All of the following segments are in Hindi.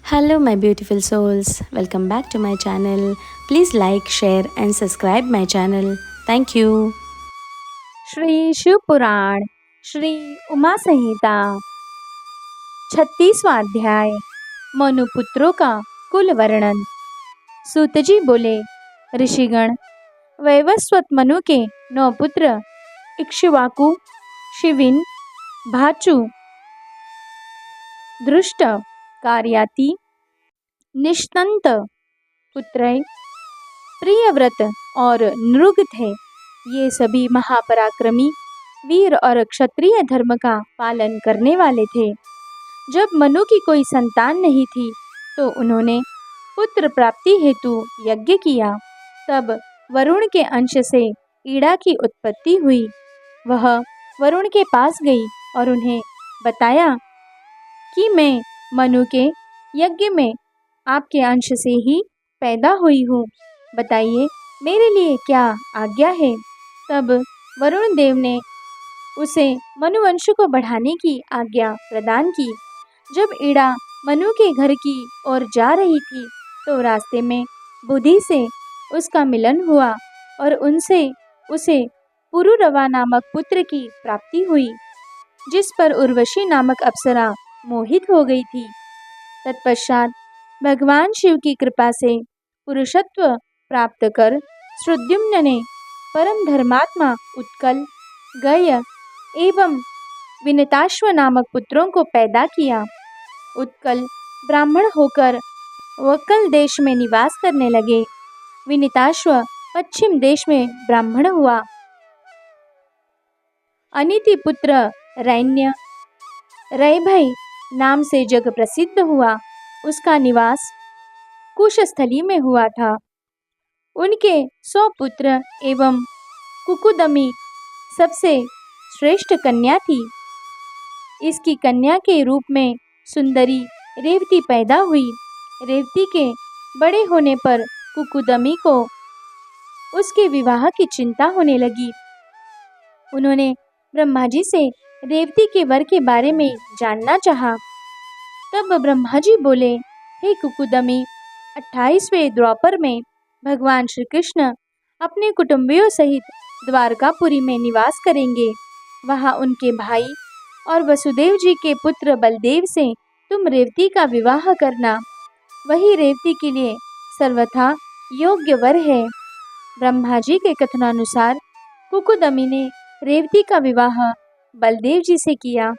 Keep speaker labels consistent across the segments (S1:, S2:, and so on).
S1: Hello, my beautiful souls. Welcome back to my channel. Please like, share, and subscribe my channel. Thank you.
S2: Shri Shiv पुराण श्री उमा संहिता 36वां अध्याय मनुपुत्रों का कुल वर्णन। सूत जी बोले, ऋषिगण, वैवस्वत मनु के 9 पुत्र इक्ष्वाकु, शिविन, भाचु, दृष्ट, कार्याति, निष्तंत पुत्रय, प्रियव्रत और नृग थे। ये सभी महापराक्रमी वीर और क्षत्रिय धर्म का पालन करने वाले थे। जब मनु की कोई संतान नहीं थी तो उन्होंने पुत्र प्राप्ति हेतु यज्ञ किया। तब वरुण के अंश से ईड़ा की उत्पत्ति हुई। वह वरुण के पास गई और उन्हें बताया कि मैं मनु के यज्ञ में आपके अंश से ही पैदा हुई हूँ। बताइए, मेरे लिए क्या आज्ञा है। तब वरुण देव ने उसे मनुवंश को बढ़ाने की आज्ञा प्रदान की। जब ईड़ा मनु के घर की ओर जा रही थी तो रास्ते में बुद्धि से उसका मिलन हुआ और उनसे उसे पुरुरवा नामक पुत्र की प्राप्ति हुई, जिस पर उर्वशी नामक अप्सरा मोहित हो गई थी। तत्पश्चात भगवान शिव की कृपा से पुरुषत्व प्राप्त कर श्रुद्युम्न ने परम धर्मात्मा उत्कल, गय एवं विनिताश्व नामक पुत्रों को पैदा किया। उत्कल ब्राह्मण होकर वक्कल देश में निवास करने लगे। विनिताश्व पश्चिम देश में ब्राह्मण हुआ। अनिति पुत्र रैन्य रैभय नाम से जग प्रसिद्ध हुआ। उसका निवास कुशस्थली में हुआ था। उनके 100 पुत्र एवं कुकुदमी सबसे श्रेष्ठ कन्या थी। इसकी कन्या के रूप में सुंदरी रेवती पैदा हुई। रेवती के बड़े होने पर कुकुदमी को उसके विवाह की चिंता होने लगी। उन्होंने ब्रह्मा जी से रेवती के वर के बारे में जानना चाहा। तब ब्रह्मा जी बोले, हे कुकुदमी, 28वें द्वापर में भगवान श्री कृष्ण अपने कुटुंबियों सहित द्वारकापुरी में निवास करेंगे। वहाँ उनके भाई और वसुदेव जी के पुत्र बलदेव से तुम रेवती का विवाह करना। वही रेवती के लिए सर्वथा योग्य वर है। ब्रह्मा जी के कथनानुसार कुकुदमी ने रेवती का विवाह बलदेव जी से किया।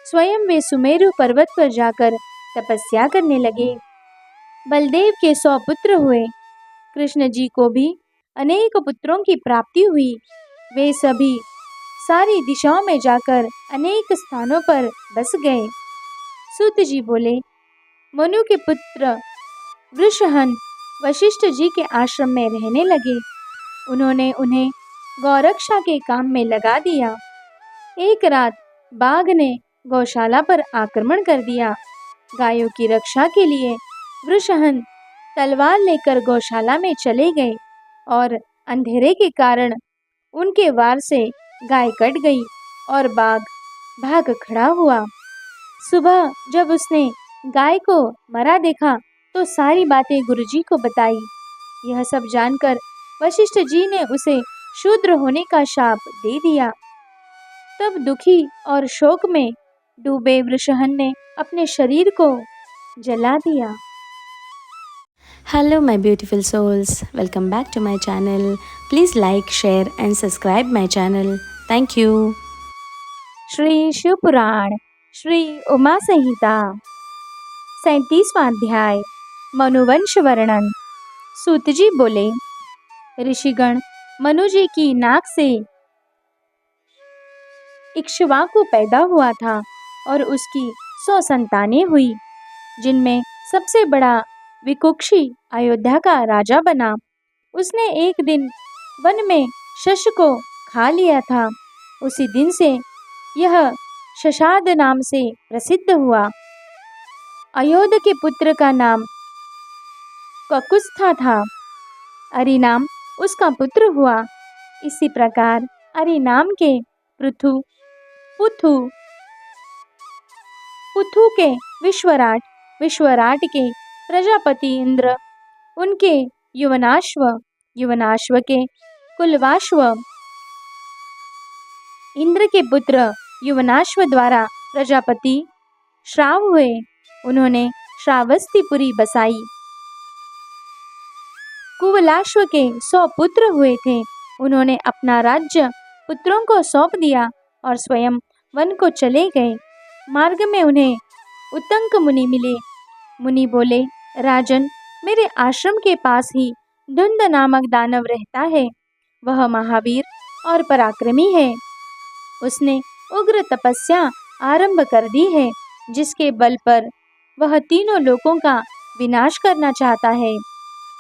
S2: स्वयं वे सुमेरु पर्वत पर जाकर तपस्या करने लगे। बलदेव के 100 पुत्र हुए। कृष्ण जी को भी अनेक पुत्रों की प्राप्ति हुई। वे सभी सारी दिशाओं में जाकर अनेक स्थानों पर बस गए। सूत जी बोले, मनु के पुत्र वृषहन वशिष्ठ जी के आश्रम में रहने लगे। उन्होंने उन्हें गौरक्षा के काम में लगा दिया। एक रात बाघ ने गौशाला पर आक्रमण कर दिया। गायों की रक्षा के लिए वृषहन तलवार लेकर गौशाला में चले गए और अंधेरे के कारण उनके वार से गाय कट गई और बाघ भाग खड़ा हुआ। सुबह जब उसने गाय को मरा देखा तो सारी बातें गुरुजी को बताई। यह सब जानकर वशिष्ठ जी ने उसे शूद्र होने का शाप दे दिया। तब दुखी और शोक में डूबे वृषहन ने अपने शरीर को जला दिया।
S1: Hello, my beautiful souls. Welcome back to my channel. Please like, share, and subscribe my channel. Thank you.
S2: Shri Shiv पुराण श्री उमा संहिता 37वां अध्याय मनुवंश वर्णन। सूत जी बोले, ऋषिगण, मनु जी की नाक से इक्ष्वाकु पैदा हुआ था और उसकी 100 संतानें हुई, जिनमें सबसे बड़ा विकुक्षी अयोध्या का राजा बना। उसने एक दिन वन में शश को खा लिया था। उसी दिन से यह शशाद नाम से प्रसिद्ध हुआ। अयोध के पुत्र का नाम ककुस्था था। अरिनाम उसका पुत्र हुआ। इसी प्रकार अरिनाम के पृथु, पुथु, पुथु के विश्वराट, विश्वराट के प्रजापति इंद्र, उनके युवनाश्व के कुलवाश्व, इंद्र के पुत्र युवनाश्व द्वारा प्रजापति श्राव हुए। उन्होंने श्रावस्तिपुरी बसाई। कुवलाश्व के 100 पुत्र हुए थे। उन्होंने अपना राज्य पुत्रों को सौंप दिया और स्वयं वन को चले गए। मार्ग में उन्हें उत्तंक मुनि मिले। मुनि बोले, राजन, मेरे आश्रम के पास ही धुंध नामक दानव रहता है। वह महावीर और पराक्रमी है। उसने उग्र तपस्या आरंभ कर दी है, जिसके बल पर वह तीनों लोकों का विनाश करना चाहता है।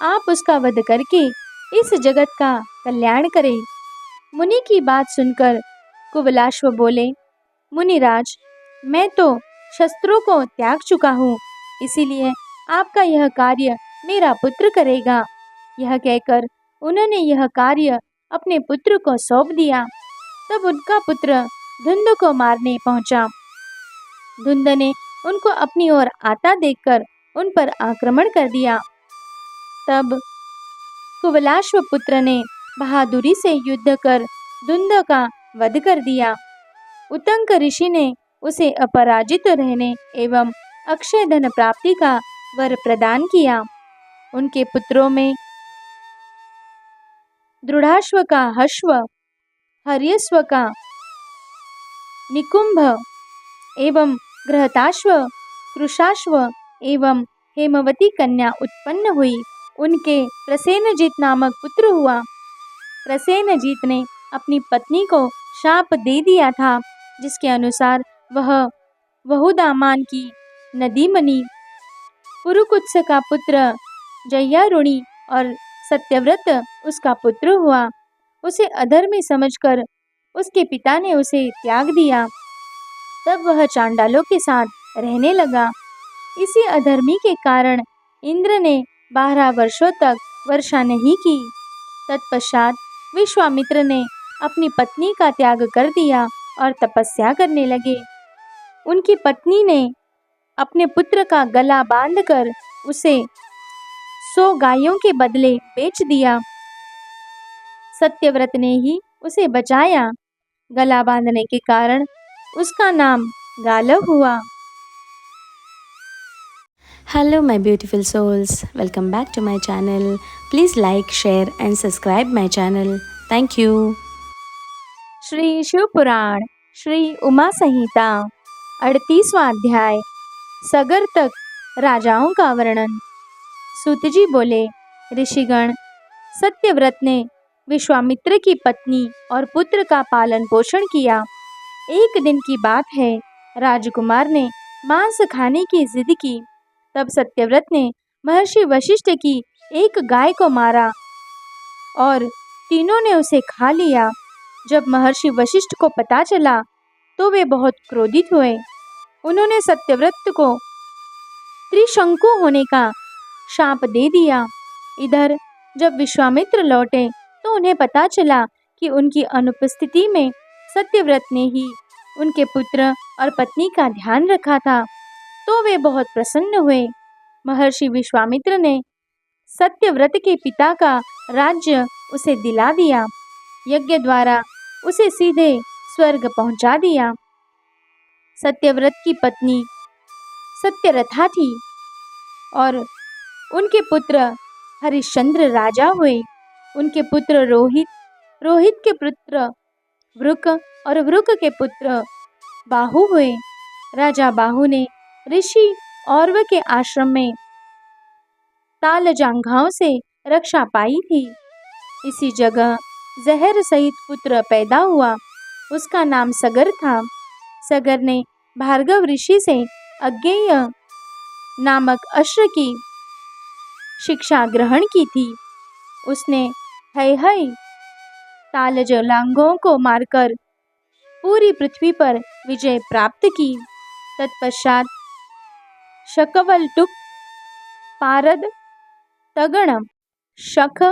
S2: आप उसका वध करके इस जगत का कल्याण करें। मुनि की बात सुनकर कुवलाश्व बोले, मुनिराज, मैं तो शस्त्रों को त्याग चुका हूँ, इसीलिए आपका यह कार्य मेरा पुत्र करेगा। यह कहकर उन्होंने यह कार्य अपने पुत्र को सौंप दिया। तब उनका पुत्र धुंध को मारने पहुंचा। धुंध ने उनको अपनी ओर आता देखकर उन पर आक्रमण कर दिया। तब कुवलाश्व पुत्र ने बहादुरी से युद्ध कर धुंध का वध कर दिया। उत्तंक ऋषि ने उसे अपराजित रहने एवं अक्षय धन प्राप्ति का वर प्रदान किया। उनके पुत्रों में दृढ़ाश्व का हश्व, हर्यश्व का निकुंभ एवं गृहताश्व, कृशाश्व एवं हेमवती कन्या उत्पन्न हुई। उनके प्रसेनजीत नामक पुत्र हुआ। प्रसेनजीत ने अपनी पत्नी को शाप दे दिया था, जिसके अनुसार वह वहुदामान की नदी बनी। पुरुकुत्स का पुत्र जयारुणी और सत्यव्रत उसका पुत्र हुआ। उसे अधर्मी समझकर उसके पिता ने उसे त्याग दिया। तब वह चांडालों के साथ रहने लगा। इसी अधर्मी के कारण इंद्र ने 12 वर्षों तक वर्षा नहीं की। तत्पश्चात विश्वामित्र ने अपनी पत्नी का त्याग कर दिया और तपस्या करने लगे। उनकी पत्नी ने अपने पुत्र का गला बांधकर उसे 100 गायों के बदले बेच दिया। सत्यव्रत ने ही उसे बचाया। गला बांधने के कारण उसका नाम गालव हुआ।
S1: Hello, my beautiful souls. Welcome back to my channel. Please like, share, and subscribe my channel. Thank you.
S2: Shri Shiv पुराण श्री उमा संहिता 38वां अध्याय सगर तक राजाओं का वर्णन। सूत जी बोले, ऋषिगण, सत्यव्रत ने विश्वामित्र की पत्नी और पुत्र का पालन पोषण किया। एक दिन की बात है, राजकुमार ने मांस खाने की जिद की। तब सत्यव्रत ने महर्षि वशिष्ठ की एक गाय को मारा और तीनों ने उसे खा लिया। जब महर्षि वशिष्ठ को पता चला तो वे बहुत क्रोधित हुए। उन्होंने सत्यव्रत को त्रिशंकु होने का शाप दे दिया। इधर जब विश्वामित्र लौटे तो उन्हें पता चला कि उनकी अनुपस्थिति में सत्यव्रत ने ही उनके पुत्र और पत्नी का ध्यान रखा था, तो वे बहुत प्रसन्न हुए। महर्षि विश्वामित्र ने सत्यव्रत के पिता का राज्य उसे दिला दिया। यज्ञ द्वारा उसे सीधे स्वर्ग पहुंचा दिया। सत्यव्रत की पत्नी सत्यरथा थी और उनके पुत्र हरिश्चंद्र राजा हुए। उनके पुत्र रोहित, रोहित के पुत्र वृक और वृक के पुत्र बाहु हुए। राजा बाहु ने ऋषि औरव के आश्रम में तालजांघाओं से रक्षा पाई थी। इसी जगह जहर सहित पुत्र पैदा हुआ। उसका नाम सगर था। सगर ने भार्गव ऋषि से अज्ञेय नामक अश्व की शिक्षा ग्रहण की थी। उसने हय तालजांघों को मारकर पूरी पृथ्वी पर विजय प्राप्त की। तत्पश्चात शकवलटुक, पारद, तगण, शख,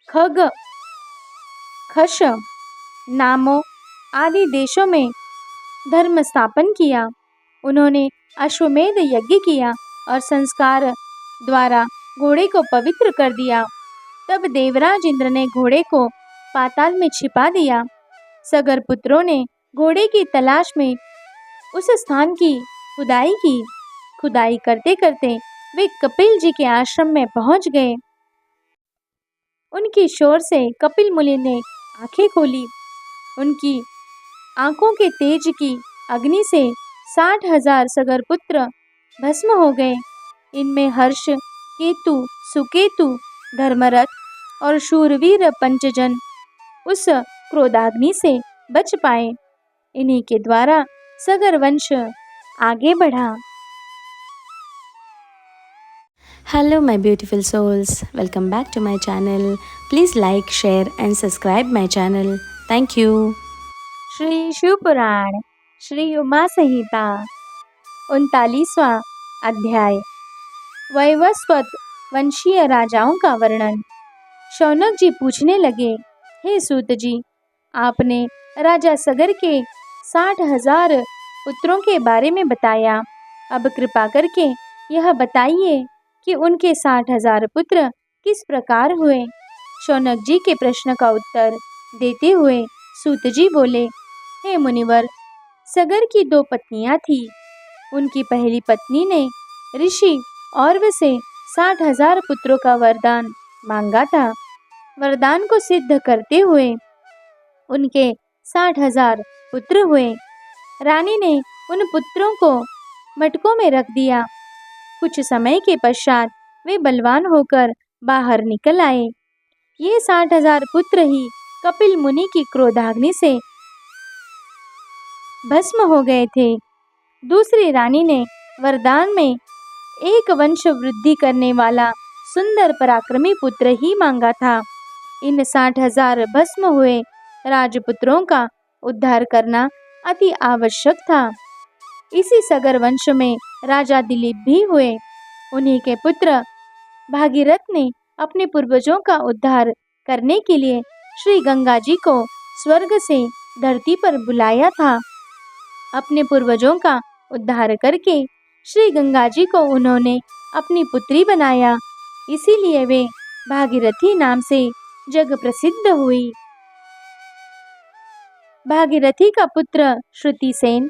S2: खग, खश नामों आदि देशों में धर्म स्थापन किया। उन्होंने अश्वमेध यज्ञ किया और संस्कार द्वारा घोड़े को पवित्र कर दिया। तब देवराज इंद्र ने घोड़े को पाताल में छिपा दिया। सगर पुत्रों ने घोड़े की तलाश में उस स्थान की खुदाई की। खुदाई करते करते वे कपिल जी के आश्रम में पहुंच गए। उनकी शोर से कपिल मुनि ने आंखें खोली। उनकी आंखों के तेज की अग्नि से 60,000 सगर पुत्र भस्म हो गए। इनमें हर्ष, केतु, सुकेतु, धर्मरथ और शूरवीर पंचजन उस क्रोधाग्नि से बच पाए। इन्हीं के द्वारा सगर वंश आगे बढ़ा।
S1: Hello, my beautiful souls. Welcome back to my channel. Please like, share, and subscribe my channel. Thank you.
S2: Shri Shiv पुराण श्री उमा संहिता 39वां अध्याय वैवस्वत वंशीय राजाओं का वर्णन। शौनक जी पूछने लगे, हे सूत जी, आपने राजा सगर के 60,000 पुत्रों के बारे में बताया। अब कृपा करके यह बताइए कि उनके 60,000 पुत्र किस प्रकार हुए। शौनक जी के प्रश्न का उत्तर देते हुए सूत जी बोले, हे मुनिवर, सगर की 2 पत्नियां थीं। उनकी पहली पत्नी ने ऋषि औरव से 60,000 पुत्रों का वरदान मांगा था। वरदान को सिद्ध करते हुए उनके 60,000 पुत्र हुए। रानी ने उन पुत्रों को मटकों में रख दिया। कुछ समय के पश्चात वे बलवान होकर बाहर निकल आए। ये 60,000 पुत्र ही कपिल मुनि की क्रोधाग्नि से भस्म हो गए थे। दूसरी रानी ने वरदान में एक वंश वृद्धि करने वाला सुंदर पराक्रमी पुत्र ही मांगा था। इन 60,000 भस्म हुए राजपुत्रों का उद्धार करना अति आवश्यक था। इसी सगर वंश में राजा दिलीप भी हुए। उन्हीं के पुत्र भागीरथ ने अपने पूर्वजों का उद्धार करने के लिए श्री गंगा जी को स्वर्ग से धरती पर बुलाया था। अपने पूर्वजों का उद्धार करके श्री गंगा जी को उन्होंने अपनी पुत्री बनाया। इसीलिए वे भागीरथी नाम से जग प्रसिद्ध हुई। भागीरथी का पुत्र श्रुतिसेन,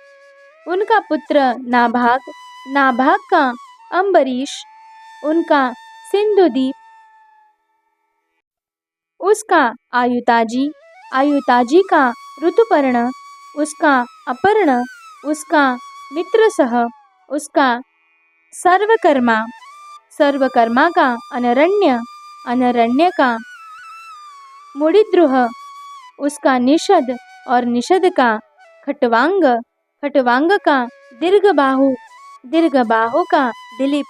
S2: उनका पुत्र नाभाग, नाभाग का अम्बरीश, उनका सिंधुदीप, उसका आयुताजी, आयुताजी का ऋतुपर्ण, उसका अपर्ण, उसका मित्रसह, उसका सर्वकर्मा, सर्वकर्मा का अनरण्य, अनरण्य का मुड़िद्रुह, उसका निषद और निषद का खटवांग, खटवांग का दीर्घबाहु, दीर्घबाहु का दिलीप,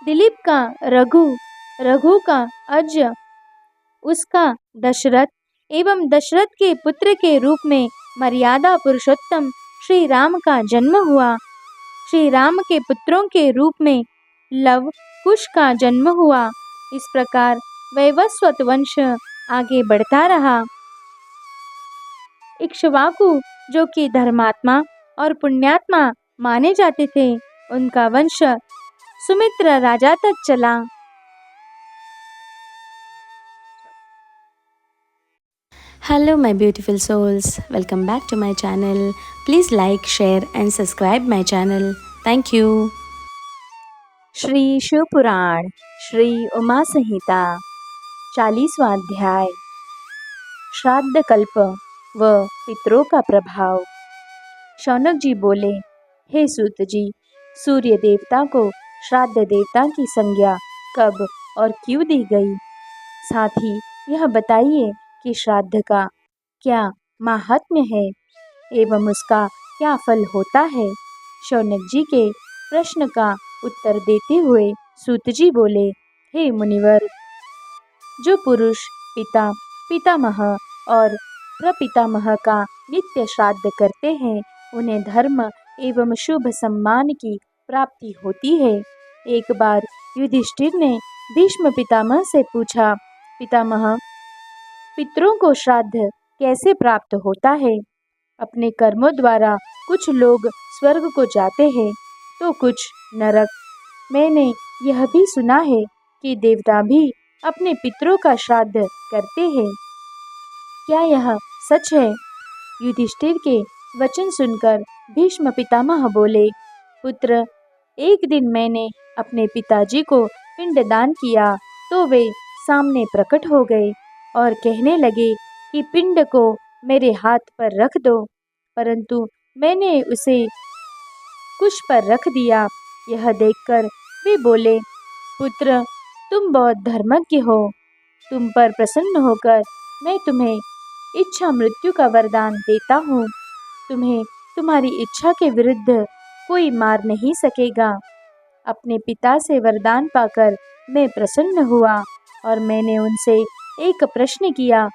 S2: दिलीप का रघु, रघु का अज, उसका दशरथ एवं दशरथ के पुत्र के रूप में मर्यादा पुरुषोत्तम श्री राम का जन्म हुआ। श्री राम के पुत्रों के रूप में लव कुश का जन्म हुआ। इस प्रकार वैवस्वत वंश आगे बढ़ता रहा। इक्ष्वाकु, जो कि धर्मात्मा और पुण्यात्मा माने जाते थे, उनका वंश सुमित्र राजा तक चला।
S1: Hello, my beautiful souls. Welcome back to my channel. Please like, share, and subscribe my channel. Thank you.
S2: Shri Shiv पुराण श्री उमा संहिता 40वां अध्याय श्राद्ध कल्प व पितरों का प्रभाव। शौनक जी बोले, हे सूत जी, सूर्य देवता को श्राद्ध देवता की संज्ञा कब और क्यों दी गई? साथ ही यह बताइए कि श्राद्ध का क्या माहात्म्य है एवं उसका क्या फल होता है। शौनक जी के प्रश्न का उत्तर देते हुए सूत जी बोले, हे मुनिवर, जो पुरुष पिता, पितामह और प्रपितामह का नित्य श्राद्ध करते हैं, उन्हें धर्म एवं शुभ सम्मान की प्राप्ति होती है। एक बार युधिष्ठिर ने भीष्म पितामह से पूछा, पितामह, पितरों को श्राद्ध कैसे प्राप्त होता है? अपने कर्मों द्वारा कुछ लोग स्वर्ग को जाते हैं तो कुछ नरक। मैंने यह भी सुना है कि देवता भी अपने पितरों का श्राद्ध करते हैं। क्या यह सच है? युधिष्ठिर के वचन सुनकर भीष्म पितामह बोले, पुत्र, एक दिन मैंने अपने पिताजी को पिंडदान किया तो वे सामने प्रकट हो गए और कहने लगे कि पिंड को मेरे हाथ पर रख दो, परंतु मैंने उसे कुश पर रख दिया। यह देखकर वे बोले, पुत्र, तुम बहुत धर्मज्ञ हो। तुम पर प्रसन्न होकर मैं तुम्हें इच्छा मृत्यु का वरदान देता हूँ। तुम्हें तुम्हारी इच्छा के विरुद्ध कोई मार नहीं सकेगा। अपने पिता से वरदान पाकर मैं प्रसन्न हुआ और मैंने उनसे एक प्रश्न किया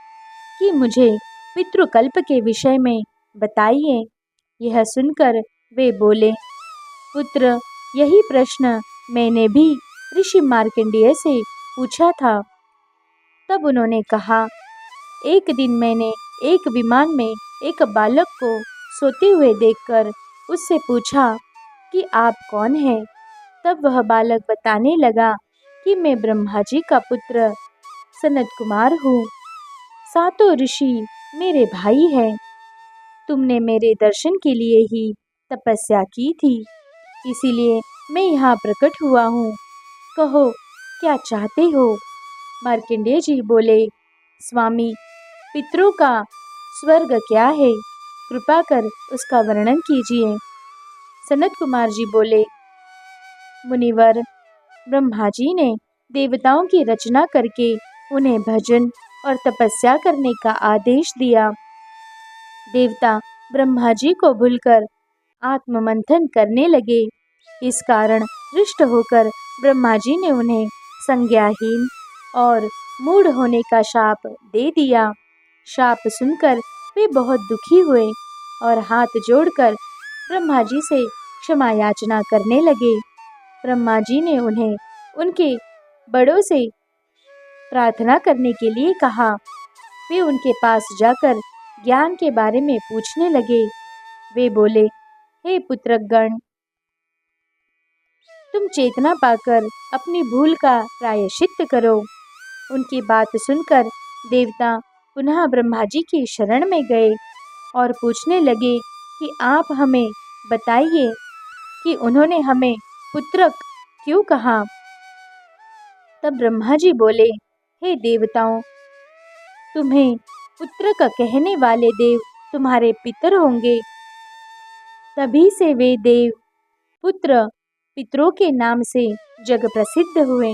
S2: कि मुझे पितृकल्प के विषय में बताइए। यह सुनकर वे बोले, पुत्र, यही प्रश्न मैंने भी ऋषि मार्कंडेय से पूछा था। तब उन्होंने कहा, एक दिन मैंने एक विमान में एक बालक को सोते हुए देखकर उससे पूछा कि आप कौन हैं? तब वह बालक बताने लगा कि मैं ब्रह्मा जी का पुत्र सनत कुमार हूँ। सातों ऋषि मेरे भाई हैं। तुमने मेरे दर्शन के लिए ही तपस्या की थी, इसीलिए मैं यहाँ प्रकट हुआ हूँ। कहो, क्या चाहते हो? मार्कंडेय जी बोले, स्वामी, पितरों का स्वर्ग क्या है? कृपा कर उसका वर्णन कीजिए। सनत कुमार जी बोले, मुनिवर, ब्रह्मा जी ने देवताओं की रचना करके उन्हें भजन और तपस्या करने का आदेश दिया। देवता ब्रह्मा जी को भूलकर आत्ममंथन करने लगे। इस कारण रुष्ट होकर ब्रह्मा जी ने उन्हें संज्ञाहीन और मूढ़ होने का शाप दे दिया। शाप सुनकर वे बहुत दुखी हुए और हाथ जोड़कर ब्रह्मा जी से क्षमा याचना करने लगे। ब्रह्मा जी ने उन्हें उनके बड़ों से प्रार्थना करने के लिए कहा। वे उनके पास जाकर ज्ञान के बारे में पूछने लगे। वे बोले, हे पुत्रगण, तुम चेतना पाकर अपनी भूल का प्रायश्चित्त करो। उनकी बात सुनकर देवता पुनः ब्रह्मा जी की शरण में गए और पूछने लगे कि आप हमें बताइए कि उन्होंने हमें पुत्रक क्यों कहा। तब ब्रह्मा जी बोले, हे देवताओं, तुम्हें पुत्रक कहने वाले देव तुम्हारे पितर होंगे। तभी से वे देव पुत्र पितरों के नाम से जग प्रसिद्ध हुए।